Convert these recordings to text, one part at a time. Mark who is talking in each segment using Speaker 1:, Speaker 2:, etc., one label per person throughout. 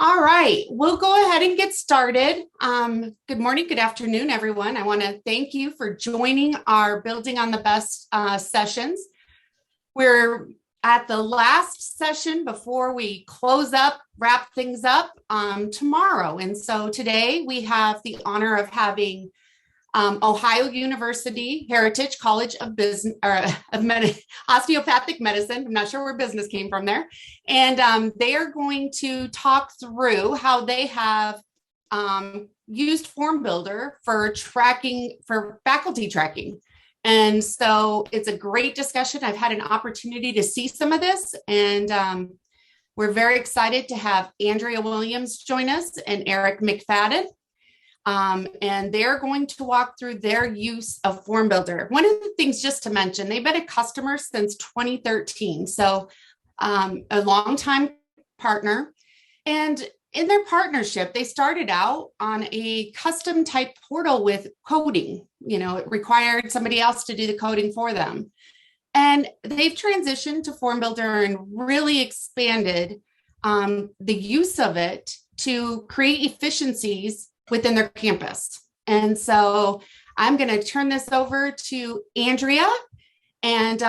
Speaker 1: All right, we'll go ahead and get started. Good morning, good afternoon, everyone. I want to thank you for joining our Building on the Best sessions. We're at the last session before we close up, wrap things up tomorrow. And so today we have the honor of having Ohio University Heritage College of Business Osteopathic Medicine. I'm not sure where business came from there. And they are going to talk through how they have used FormBuilder for tracking, for faculty tracking. And so it's a great discussion. I've had an opportunity to see some of this, and we're very excited to have Andrea Williams join us and Eric McFadden. And they're going to walk through their use of FormBuilder. One of the things just to mention, they've been a customer since 2013, so a longtime partner. And in their partnership, they started out on a custom type portal with coding. You know, it required somebody else to do the coding for them. And they've transitioned to FormBuilder and really expanded the use of it to create efficiencies within their campus. And so I'm going to turn this over to Andrea. And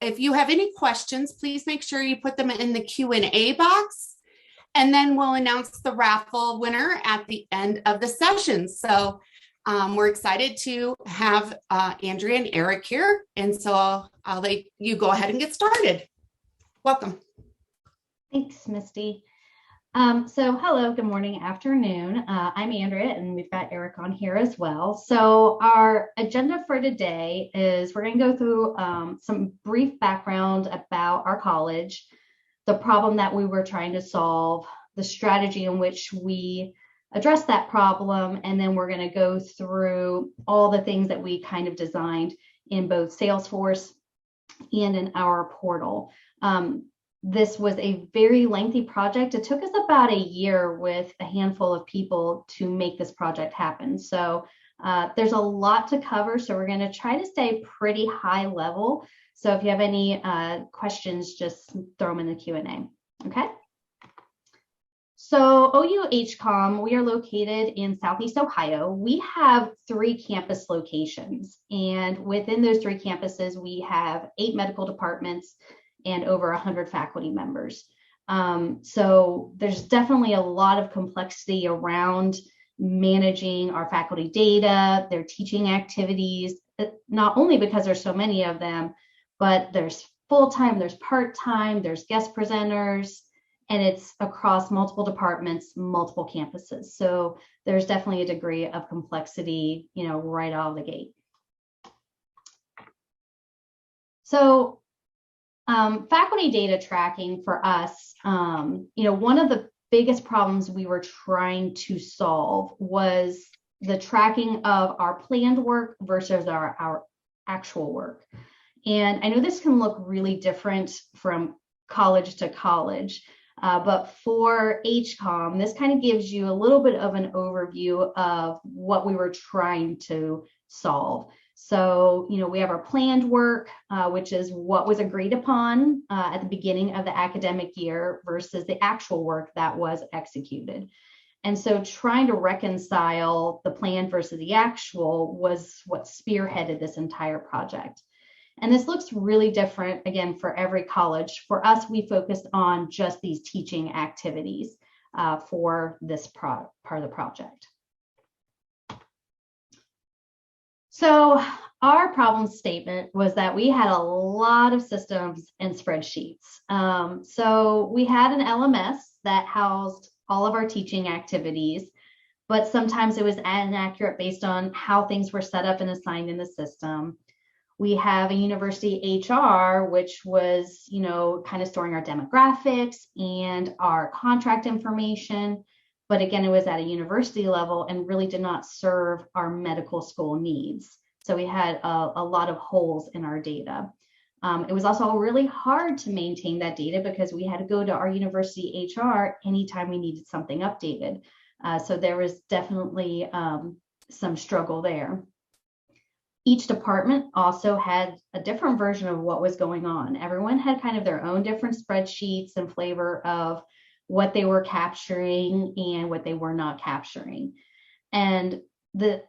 Speaker 1: if you have any questions, please make sure you put them in the Q&A box. And then we'll announce the raffle winner at the end of the session. So we're excited to have Andrea and Eric here. And so I'll let you go ahead and get started. Welcome.
Speaker 2: Thanks, Misty. So hello, good morning, afternoon. I'm Andrea, and we've got Eric on here as well. So our agenda for today is we're going to go through some brief background about our college, the problem that we were trying to solve, the strategy in which we address that problem, and then we're going to go through all the things that we kind of designed in both Salesforce and in our portal. This was a very lengthy project. It took us about a year with a handful of people to make this project happen. So there's a lot to cover. So we're going to try to stay pretty high level. So if you have any questions, just throw them in the Q&A. Okay. So OUHCOM, we are located in Southeast Ohio. We have 3 campus locations. And within those 3 campuses, we have 8 medical departments and over 100 faculty members. So there's definitely a lot of complexity around managing our faculty data, their teaching activities, not only because there's so many of them, but there's full-time, there's part-time, there's guest presenters, and it's across multiple departments, multiple campuses. So there's definitely a degree of complexity, you know, right out of the gate. So faculty data tracking for us, you know, one of the biggest problems we were trying to solve was the tracking of our planned work versus our actual work. And I know this can look really different from college to college, but for HCOM, this kind of gives you a little bit of an overview of what we were trying to solve. So, you know, we have our planned work, which is what was agreed upon at the beginning of the academic year versus the actual work that was executed. And so trying to reconcile the plan versus the actual was what spearheaded this entire project. And this looks really different, again, for every college. For us, we focused on just these teaching activities for this part of the project. So our problem statement was that we had a lot of systems and spreadsheets. So we had an LMS that housed all of our teaching activities, but sometimes it was inaccurate based on how things were set up and assigned in the system. We have a university HR, which was, you know, kind of storing our demographics and our contract information. But again, it was at a university level and really did not serve our medical school needs. So we had a lot of holes in our data. It was also really hard to maintain that data because we had to go to our university HR anytime we needed something updated. So there was definitely some struggle there. Each department also had a different version of what was going on. Everyone had kind of their own different spreadsheets and flavor of what they were capturing and what they were not capturing. And the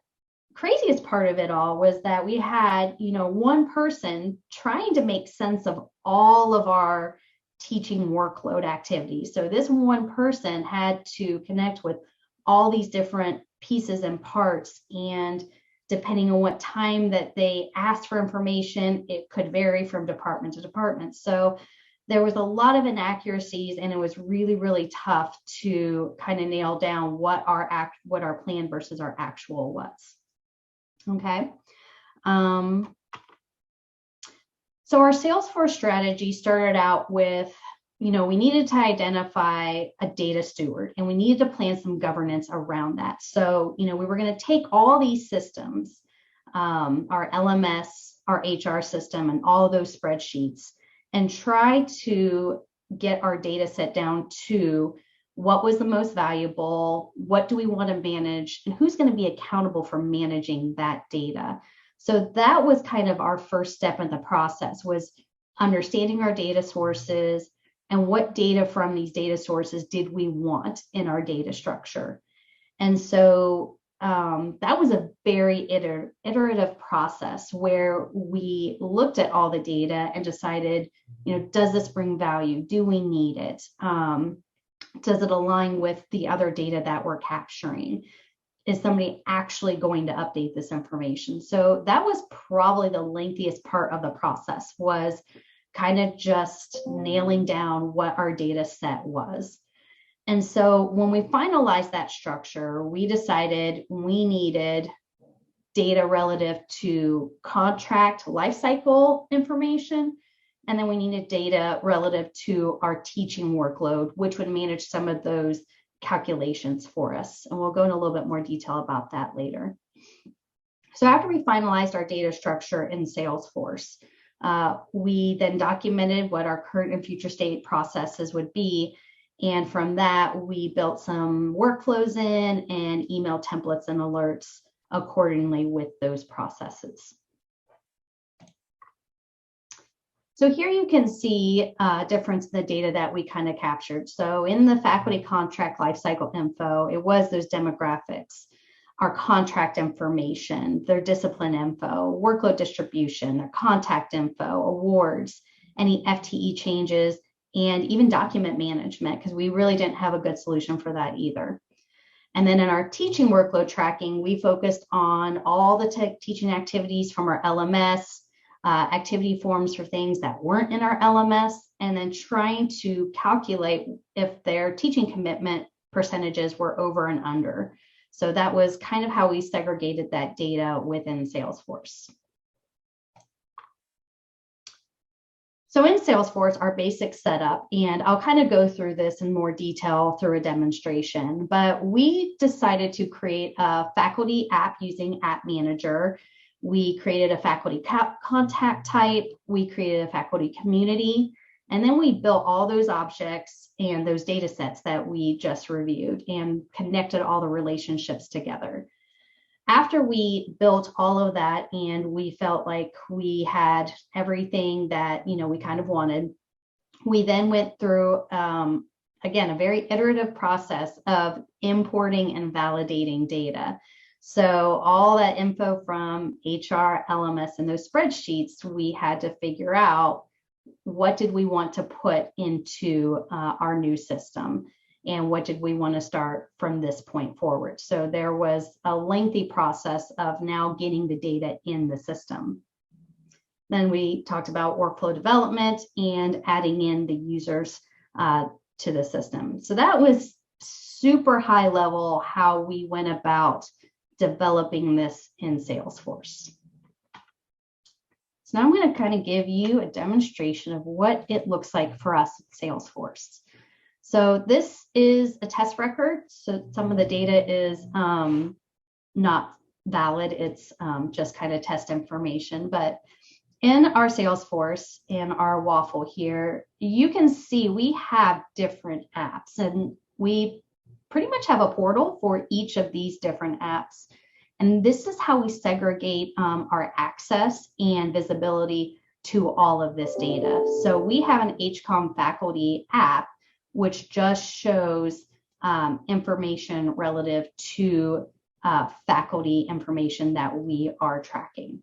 Speaker 2: craziest part of it all was that we had, one person trying to make sense of all of our teaching workload activities. So this one person had to connect with all these different pieces and parts, and depending on what time that they asked for information, it could vary from department to department. So there was a lot of inaccuracies, and it was really, really tough to kind of nail down what our plan versus our actual was. Okay. So our Salesforce strategy started out with, we needed to identify a data steward, and we needed to plan some governance around that. So, we were going to take all these systems, our LMS, our HR system, and all of those spreadsheets, and try to get our data set down to what was the most valuable, what do we want to manage, and who's going to be accountable for managing that data. So that was kind of our first step in the process, was understanding our data sources and what data from these data sources did we want in our data structure. And so that was a very iterative process where we looked at all the data and decided, does this bring value? Do we need it? Does it align with the other data that we're capturing? Is somebody actually going to update this information? So that was probably the lengthiest part of the process, was kind of just nailing down what our data set was. And so when we finalized that structure, we decided we needed data relative to contract lifecycle information, and then we needed data relative to our teaching workload, which would manage some of those calculations for us. And we'll go in a little bit more detail about that later. So after we finalized our data structure in Salesforce, we then documented what our current and future state processes would be. And from that, we built some workflows in and email templates and alerts accordingly with those processes. So here you can see a difference in the data that we kind of captured. So in the faculty contract lifecycle info, it was those demographics, our contract information, their discipline info, workload distribution, their contact info, awards, any FTE changes, and even document management, because we really didn't have a good solution for that either. And then in our teaching workload tracking, we focused on all the teaching activities from our LMS, activity forms for things that weren't in our LMS, and then trying to calculate if their teaching commitment percentages were over and under. So that was kind of how we segregated that data within Salesforce. So in Salesforce, our basic setup, and I'll kind of go through this in more detail through a demonstration, but we decided to create a faculty app using App Manager. We created a faculty contact type, we created a faculty community, and then we built all those objects and those data sets that we just reviewed and connected all the relationships together. After we built all of that and we felt like we had everything that we kind of wanted, we then went through, again, a very iterative process of importing and validating data. So all that info from HR, LMS, and those spreadsheets, we had to figure out what did we want to put into our new system, and what did we want to start from this point forward. So there was a lengthy process of now getting the data in the system. Then we talked about workflow development and adding in the users to the system. So that was super high level how we went about developing this in Salesforce. So now I'm going to kind of give you a demonstration of what it looks like for us at Salesforce. So this is a test record. So some of the data is not valid. It's just kind of test information. But in our Salesforce, in our waffle here, you can see we have different apps, and we pretty much have a portal for each of these different apps. And this is how we segregate our access and visibility to all of this data. So we have an OUHCOM faculty app, which just shows information relative to faculty information that we are tracking.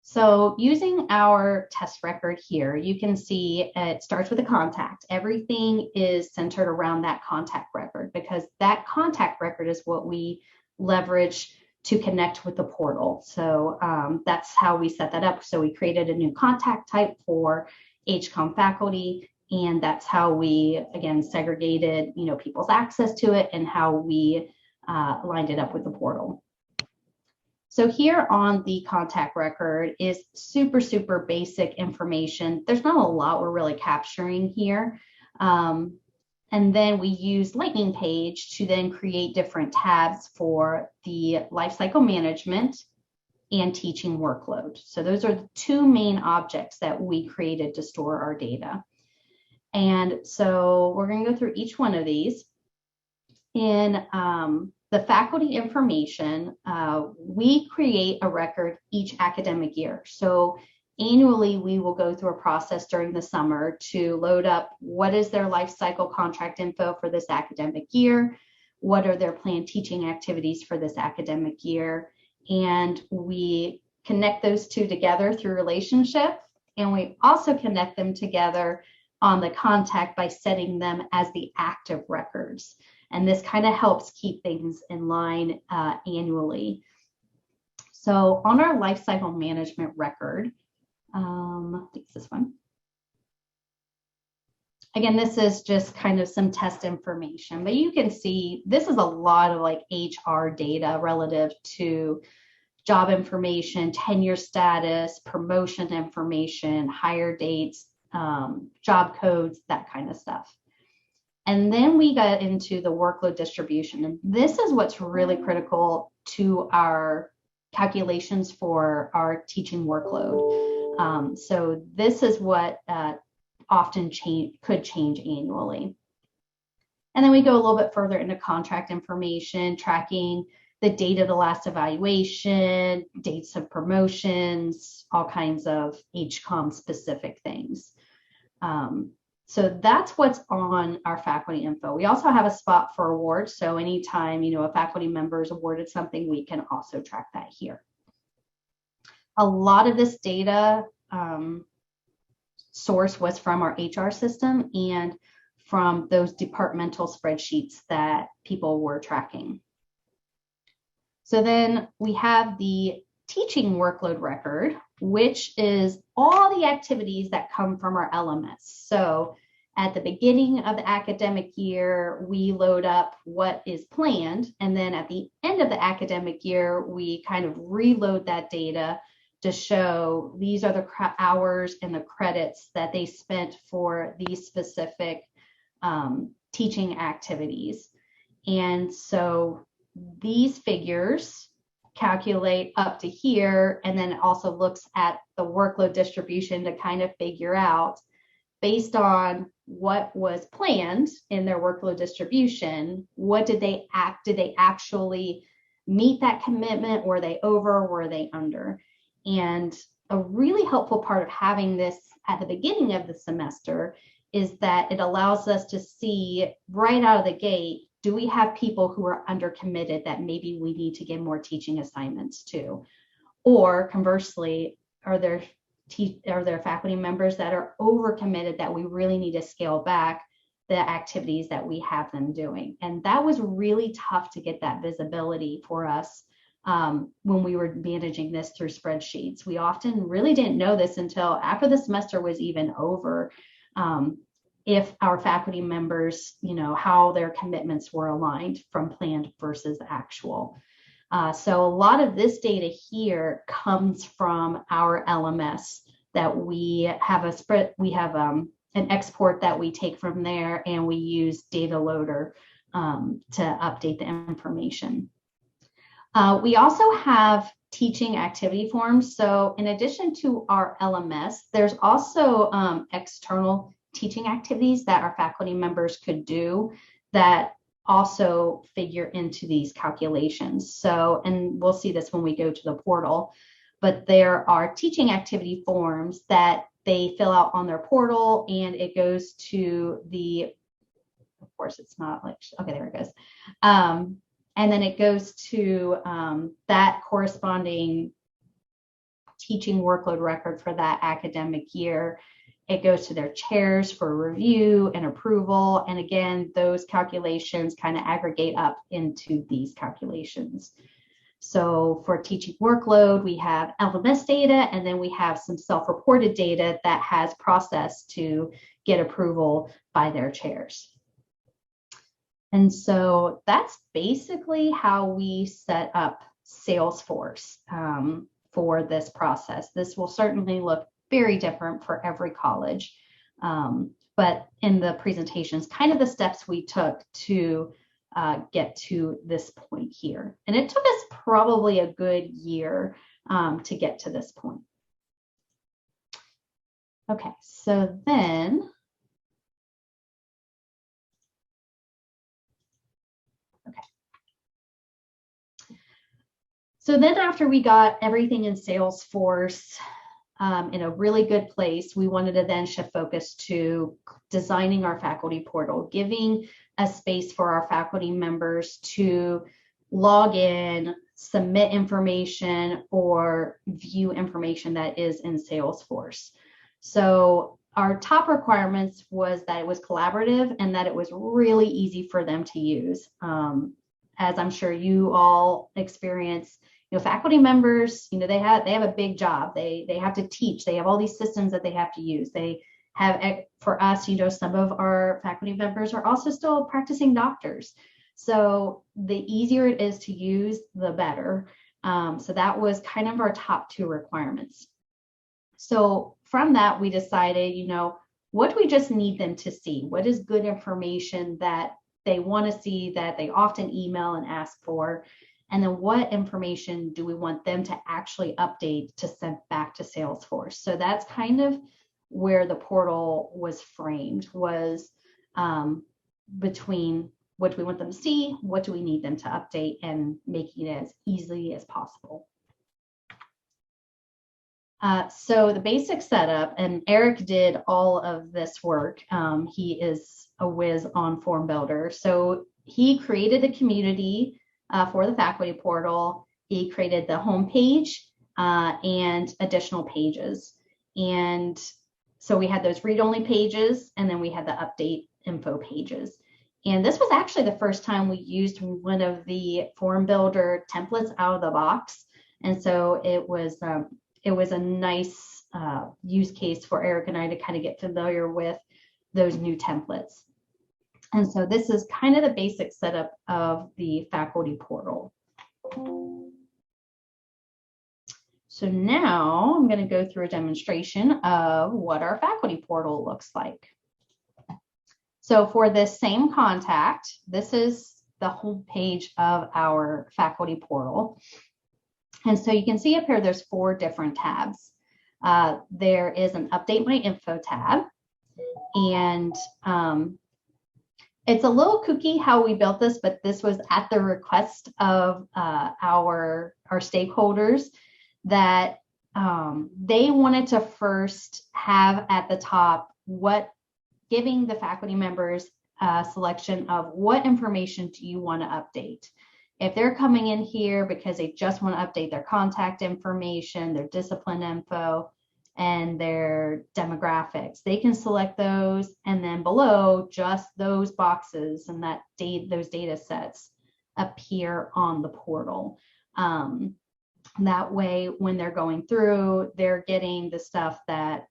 Speaker 2: So using our test record here, you can see it starts with a contact. Everything is centered around that contact record because that contact record is what we leverage to connect with the portal. So that's how we set that up. So we created a new contact type for OUHCOM faculty, and that's how we, again, segregated, people's access to it and how we lined it up with the portal. So here on the contact record is super, super basic information. There's not a lot we're really capturing here. And then we use Lightning Page to then create different tabs for the lifecycle management and teaching workload. So those are the two main objects that we created to store our data. And so we're going to go through each one of these. In the faculty information, we create a record each academic year. So annually, we will go through a process during the summer to load up what is their life cycle contract info for this academic year, what are their planned teaching activities for this academic year, and we connect those two together through relationship, and we also connect them together on the contact by setting them as the active records. And this kind of helps keep things in line annually. So on our lifecycle management record, I think it's this one. Again, this is just kind of some test information, but you can see this is a lot of like HR data relative to job information, tenure status, promotion information, hire dates, job codes, that kind of stuff. And then we got into the workload distribution. And this is what's really critical to our calculations for our teaching workload. So this is what often could change annually. And then we go a little bit further into contract information, tracking the date of the last evaluation, dates of promotions, all kinds of OUHCOM specific things. So that's what's on our faculty info. We also have a spot for awards. So anytime, a faculty member is awarded something, we can also track that here. A lot of this data source was from our HR system and from those departmental spreadsheets that people were tracking. So then we have the teaching workload record, which is all the activities that come from our LMS. So at the beginning of the academic year, we load up what is planned. And then at the end of the academic year, we kind of reload that data to show these are the hours and the credits that they spent for these specific teaching activities. And so these figures calculate up to here, and then it also looks at the workload distribution to kind of figure out, based on what was planned in their workload distribution, what did they actually meet that commitment? Were they over? Were they under? And a really helpful part of having this at the beginning of the semester is that it allows us to see right out of the gate, do we have people who are undercommitted that maybe we need to give more teaching assignments to? Or conversely, are there faculty members that are overcommitted that we really need to scale back the activities that we have them doing? And that was really tough to get that visibility for us when we were managing this through spreadsheets. We often really didn't know this until after the semester was even over. If our faculty members, how their commitments were aligned from planned versus actual. So a lot of this data here comes from our LMS that we have an export that we take from there, and we use data loader to update the information. We also have teaching activity forms. So in addition to our LMS, there's also external teaching activities that our faculty members could do that also figure into these calculations. So, and we'll see this when we go to the portal, but there are teaching activity forms that they fill out on their portal, and it goes to the, of course, it's not like, okay, there it goes. And then it goes to that corresponding teaching workload record for that academic year. It goes to their chairs for review and approval. And again, those calculations kind of aggregate up into these calculations. So for teaching workload, we have LMS data, and then we have some self-reported data that has processed to get approval by their chairs. And so that's basically how we set up Salesforce for this process. This will certainly look very different for every college, but in the presentations, kind of the steps we took to get to this point here. And it took us probably a good year to get to this point. Okay, so then, so then after we got everything in Salesforce in a really good place, we wanted to then shift focus to designing our faculty portal, giving a space for our faculty members to log in, submit information, or view information that is in Salesforce. So our top requirements was that it was collaborative and that it was really easy for them to use. As I'm sure you all experience, faculty members, they have a big job. They have to teach. They have all these systems that they have to use. They have, for us, some of our faculty members are also still practicing doctors. So the easier it is to use, the better. So that was kind of our top two requirements. So from that, we decided, what do we just need them to see? What is good information that they want to see, that they often email and ask for? And then what information do we want them to actually update to send back to Salesforce? So that's kind of where the portal was framed, was between what do we want them to see, what do we need them to update, and making it as easy as possible. So the basic setup, and Eric did all of this work. He is a whiz on FormBuilder. So he created a community for the faculty portal. He created the home page and additional pages. And so we had those read-only pages, and then we had the update info pages. And this was actually the first time we used one of the FormBuilder templates out of the box. And so it was a nice use case for Eric and I to kind of get familiar with those new templates. And so this is kind of the basic setup of the faculty portal. So now I'm going to go through a demonstration of what our faculty portal looks like. So for this same contact, this is the home page of our faculty portal. And so you can see up here, there's 4 different tabs. There is an Update My Info tab. And it's a little kooky how we built this, but this was at the request of our stakeholders, that they wanted to first have at the top giving the faculty members a selection of what information do you want to update. If they're coming in here because they just want to update their contact information, their discipline info, and their demographics, they can select those, and then below, just those boxes and those data sets appear on the portal. That way, when they're going through, they're getting the stuff that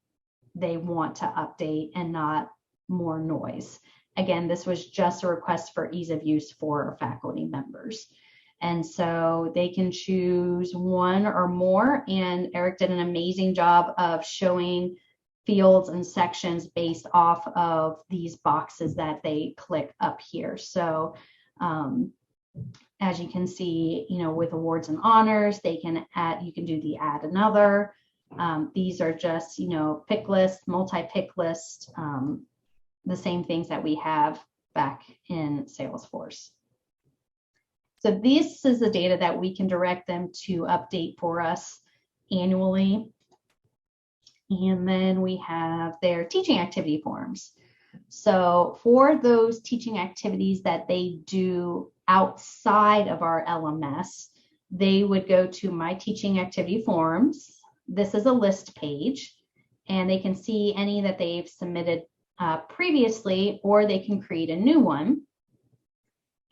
Speaker 2: they want to update and not more noise. Again, this was just a request for ease of use for our faculty members. And so they can choose one or more, and Eric did an amazing job of showing fields and sections based off of these boxes that they click up here. So as you can see, with awards and honors, you can do the add another. These are just, pick list, multi-pick list, the same things that we have back in Salesforce. So this is the data that we can direct them to update for us annually. And then we have their teaching activity forms. So for those teaching activities that they do outside of our LMS, they would go to My Teaching Activity Forms. This is a list page, and they can see any that they've submitted previously, or they can create a new one.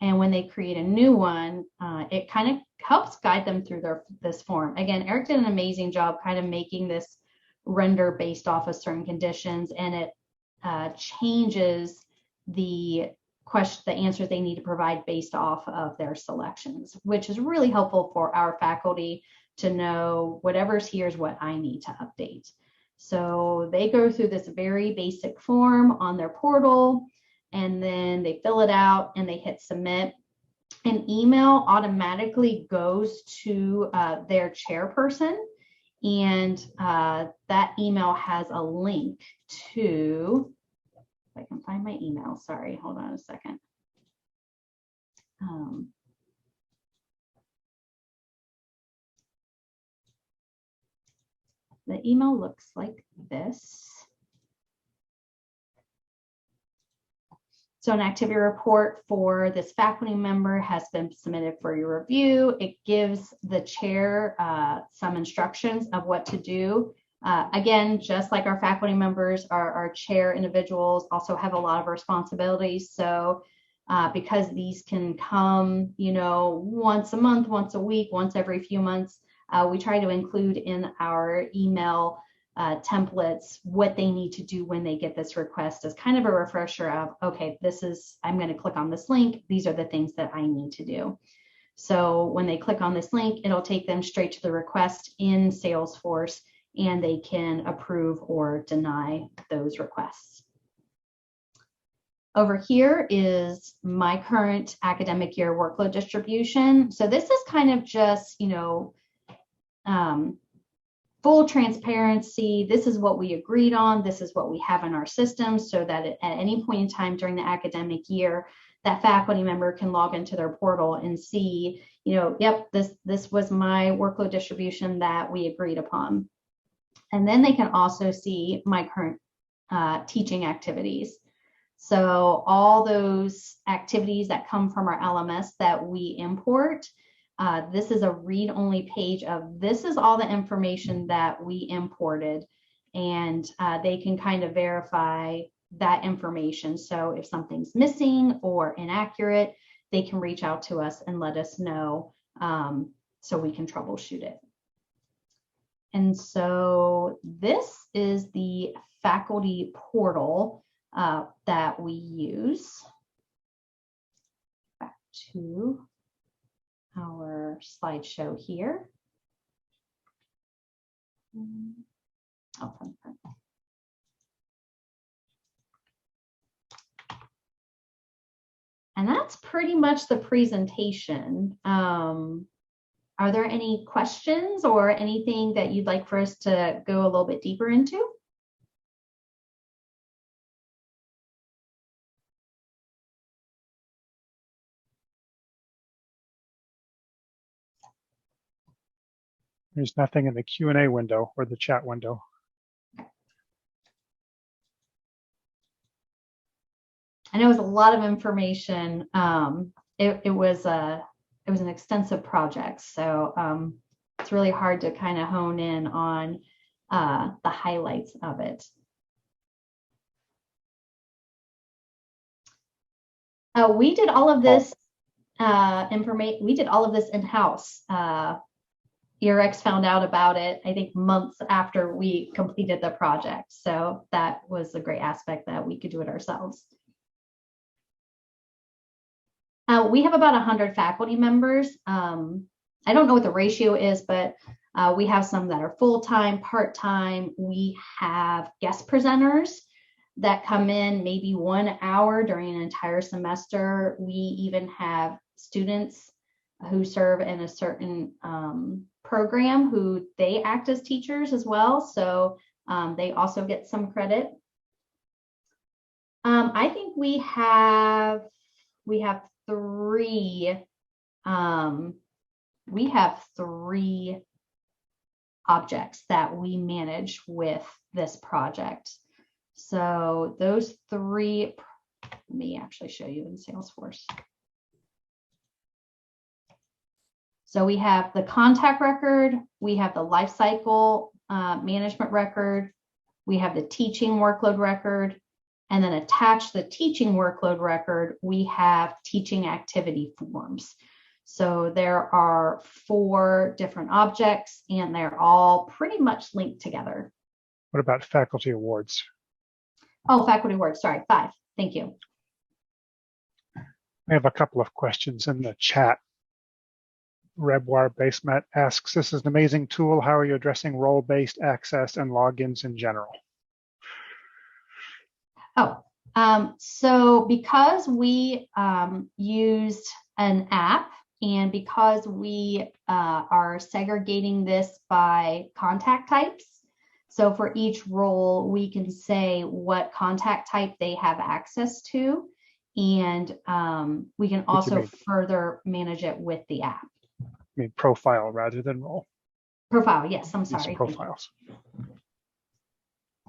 Speaker 2: And when they create a new one, it kind of helps guide them through this form. Again, Eric did an amazing job kind of making this render based off of certain conditions, and it changes the answers they need to provide based off of their selections, which is really helpful for our faculty to know whatever's here is what I need to update. So they go through this very basic form on their portal, and then they fill it out and they hit submit. An email automatically goes to their chairperson, and that email has a link to, if I can find my email, sorry, hold on a second. The email looks like this. So an activity report for this faculty member has been submitted for your review. It gives the chair some instructions of what to do. Again, just like our faculty members, our chair individuals also have a lot of responsibilities. So because these can come, once a month, once a week, once every few months, we try to include in our email templates what they need to do when they get this request as kind of a refresher of, okay, I'm going to click on this link. These are the things that I need to do. So when they click on this link, it'll take them straight to the request in Salesforce, and they can approve or deny those requests. Over here is my current academic year workload distribution. So this is kind of just, full transparency. This is what we agreed on. This is what we have in our system, so that at any point in time during the academic year, that faculty member can log into their portal and see, yep, this was my workload distribution that we agreed upon. And then they can also see my current teaching activities. So all those activities that come from our LMS that we import, this is a read-only page of, this is all the information that we imported, and they can kind of verify that information. So if something's missing or inaccurate, they can reach out to us and let us know, so we can troubleshoot it. And so this is the faculty portal that we use. Back to our slideshow here. And that's pretty much the presentation. Are there any questions or anything that you'd like for us to go a little bit deeper into?
Speaker 3: There's nothing in the Q&A window or the chat window.
Speaker 2: I know it was a lot of information. It was an extensive project, so it's really hard to kind of hone in on the highlights of it. We did all of this we did all of this in-house. ERX found out about it, I think, months after we completed the project. So that was a great aspect, that we could do it ourselves. We have about 100 faculty members. I don't know what the ratio is, but we have some that are full-time, part-time. We have guest presenters that come in maybe 1 hour during an entire semester. We even have students who serve in a certain program who they act as teachers as well. So they also get some credit. I think we have three objects that we manage with this project. So those three, let me actually show you in Salesforce. So we have the contact record, we have the life cycle management record, we have the teaching workload record, and then attached to the teaching workload record, we have teaching activity forms. So there are 4 different objects and they're all pretty much linked together.
Speaker 3: What about faculty awards?
Speaker 2: Oh, faculty awards, sorry, 5. Thank you.
Speaker 3: We have a couple of questions in the chat. Reboir Basement asks, this is an amazing tool. How are you addressing role-based access and logins in general?
Speaker 2: So because we used an app and because we are segregating this by contact types, so for each role, we can say what contact type they have access to, and we can also further manage it with the app.
Speaker 3: I mean, profile rather than role.
Speaker 2: Profile, yes, I'm sorry.
Speaker 3: It's profiles.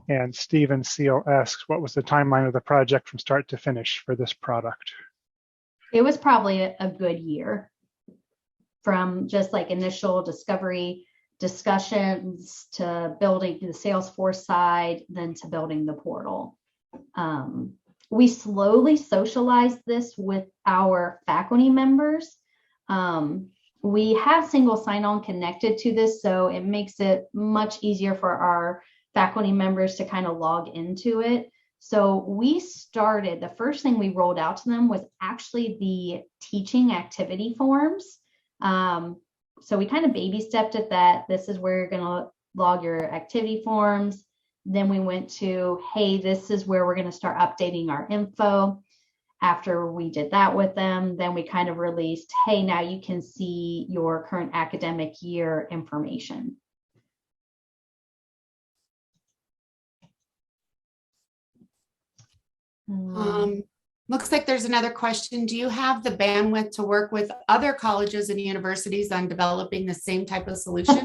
Speaker 3: And Stephen Seal asks, what was the timeline of the project from start to finish for this product?
Speaker 2: It was probably a good year, from just like initial discovery discussions to building the Salesforce side, then to building the portal. We slowly socialized this with our faculty members. We have single sign-on connected to this, so it makes it much easier for our faculty members to kind of log into it. So we started, the first thing we rolled out to them was actually the teaching activity forms. So we kind of baby stepped at that. This is where you're going to log your activity forms. Then we went to, hey, this is where we're going to start updating our info. After we did that with them, then we kind of released, hey, now you can see your current academic year information.
Speaker 1: Looks like there's another question. Do you have the bandwidth to work with other colleges and universities on developing the same type of solution?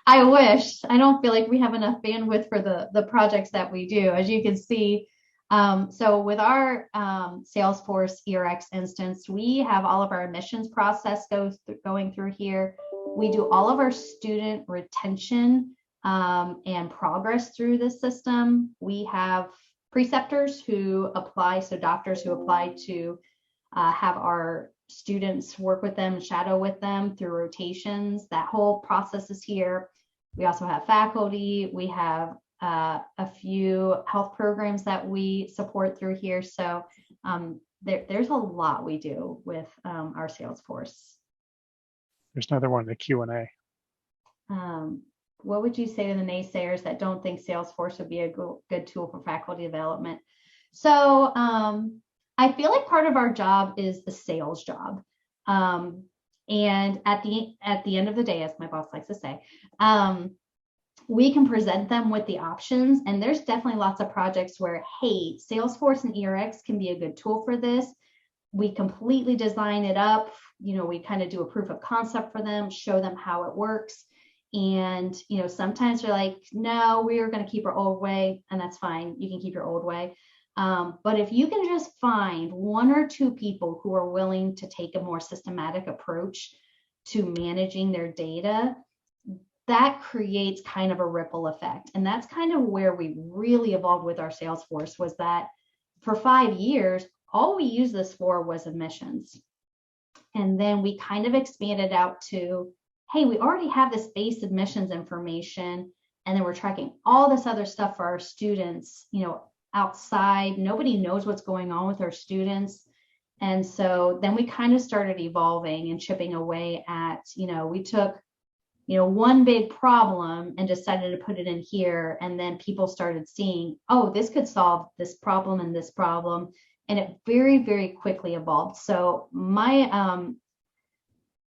Speaker 2: I wish. I don't feel like we have enough bandwidth for the projects that we do. As you can see, so with our Salesforce ERX instance, we have all of our admissions process going through here. We do all of our student retention and progress through the system. We have preceptors who apply, so doctors who apply to have our students work with them, shadow with them through rotations. That whole process is here. We also have faculty. We have a few health programs that we support through here. So there's a lot we do with our Salesforce.
Speaker 3: There's another one in the Q&A.
Speaker 2: What would you say to the naysayers that don't think Salesforce would be a good tool for faculty development? So I feel like part of our job is the sales job. And at the end of the day, as my boss likes to say, we can present them with the options. And there's definitely lots of projects where, hey, Salesforce and ERX can be a good tool for this. We completely design it up. You know, we kind of do a proof of concept for them, show them how it works. And, you know, sometimes they're like, no, we are going to keep our old way, and that's fine. You can keep your old way. But if you can just find 1 or 2 people who are willing to take a more systematic approach to managing their data, that creates kind of a ripple effect. And that's kind of where we really evolved with our Salesforce, was that for 5 years, all we used this for was admissions. And then we kind of expanded out to, hey, we already have this base admissions information, and then we're tracking all this other stuff for our students, you know, outside. Nobody knows what's going on with our students. And so then we kind of started evolving and chipping away at, you know, we took, you know, one big problem and decided to put it in here. And then people started seeing, oh, this could solve this problem and this problem. And it very, very quickly evolved. So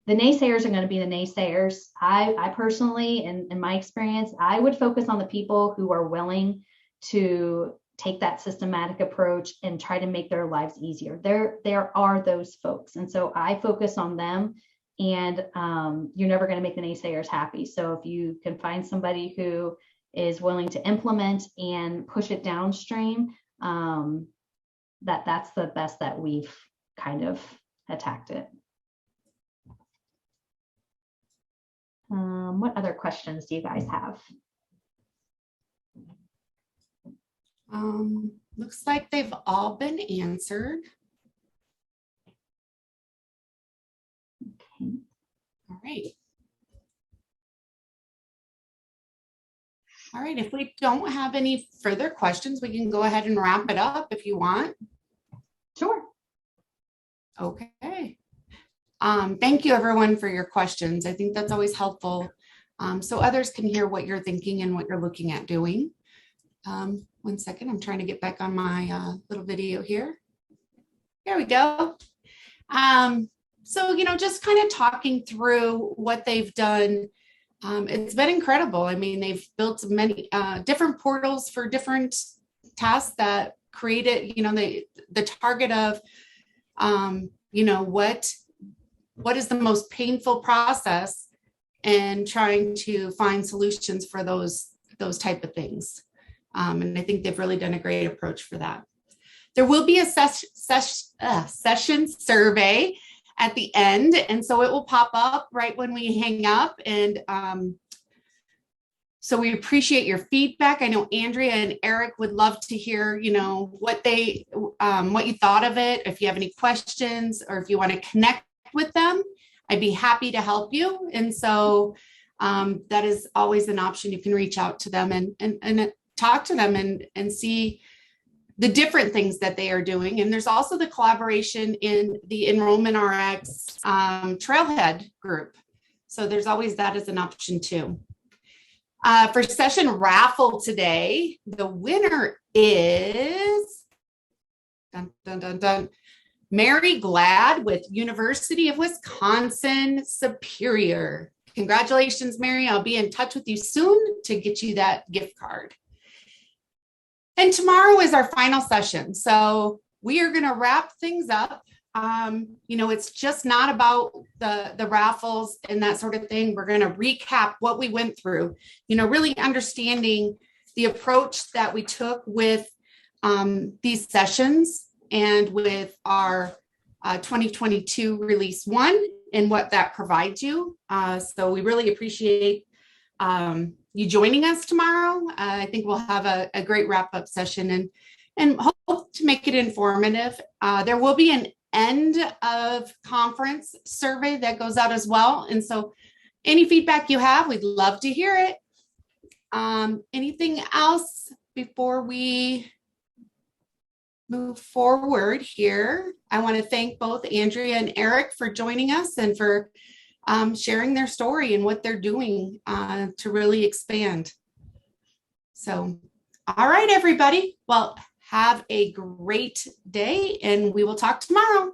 Speaker 2: the naysayers are going to be the naysayers. I personally, in my experience, I would focus on the people who are willing to take that systematic approach and try to make their lives easier. There are those folks. And so I focus on them, and you're never going to make the naysayers happy. So if you can find somebody who is willing to implement and push it downstream, that's the best that we've kind of attacked it. What other questions do you guys have?
Speaker 1: Looks like they've all been answered.
Speaker 2: Okay.
Speaker 1: All right. All right, if we don't have any further questions, we can go ahead and wrap it up if you want.
Speaker 2: Sure.
Speaker 1: Okay. Thank you everyone for your questions. I think that's always helpful, so others can hear what you're thinking and what you're looking at doing. 1 second, I'm trying to get back on my little video here. There we go. So, just kind of talking through what they've done. It's been incredible. I mean, they've built many different portals for different tasks that created, the target of, what is the most painful process, and trying to find solutions for those type of things. And I think they've really done a great approach for that. There will be a session survey at the end, and so it will pop up right when we hang up. And so we appreciate your feedback. I know Andrea and Eric would love to hear, what you thought of it. If you have any questions, or if you want to connect with them, I'd be happy to help you. And so that is always an option. You can reach out to them and talk to them and see the different things that they are doing. And there's also the collaboration in the Enrollment Rx Trailhead group. So there's always that as an option too. For session raffle today, the winner is dun, dun, dun, dun, Mary Glad with University of Wisconsin Superior. Congratulations, Mary. I'll be in touch with you soon to get you that gift card. And tomorrow is our final session. So we are going to wrap things up. It's just not about the raffles and that sort of thing. We're going to recap what we went through, really understanding the approach that we took with these sessions and with our 2022 release 1 and what that provides you. So we really appreciate you joining us tomorrow. I think we'll have a great wrap-up session and hope to make it informative. There will be an end of conference survey that goes out as well. And so any feedback you have, we'd love to hear it. Anything else before we move forward here? I want to thank both Andrea and Eric for joining us and for sharing their story and what they're doing to really expand. So, all right, everybody. Well, have a great day, and we will talk tomorrow.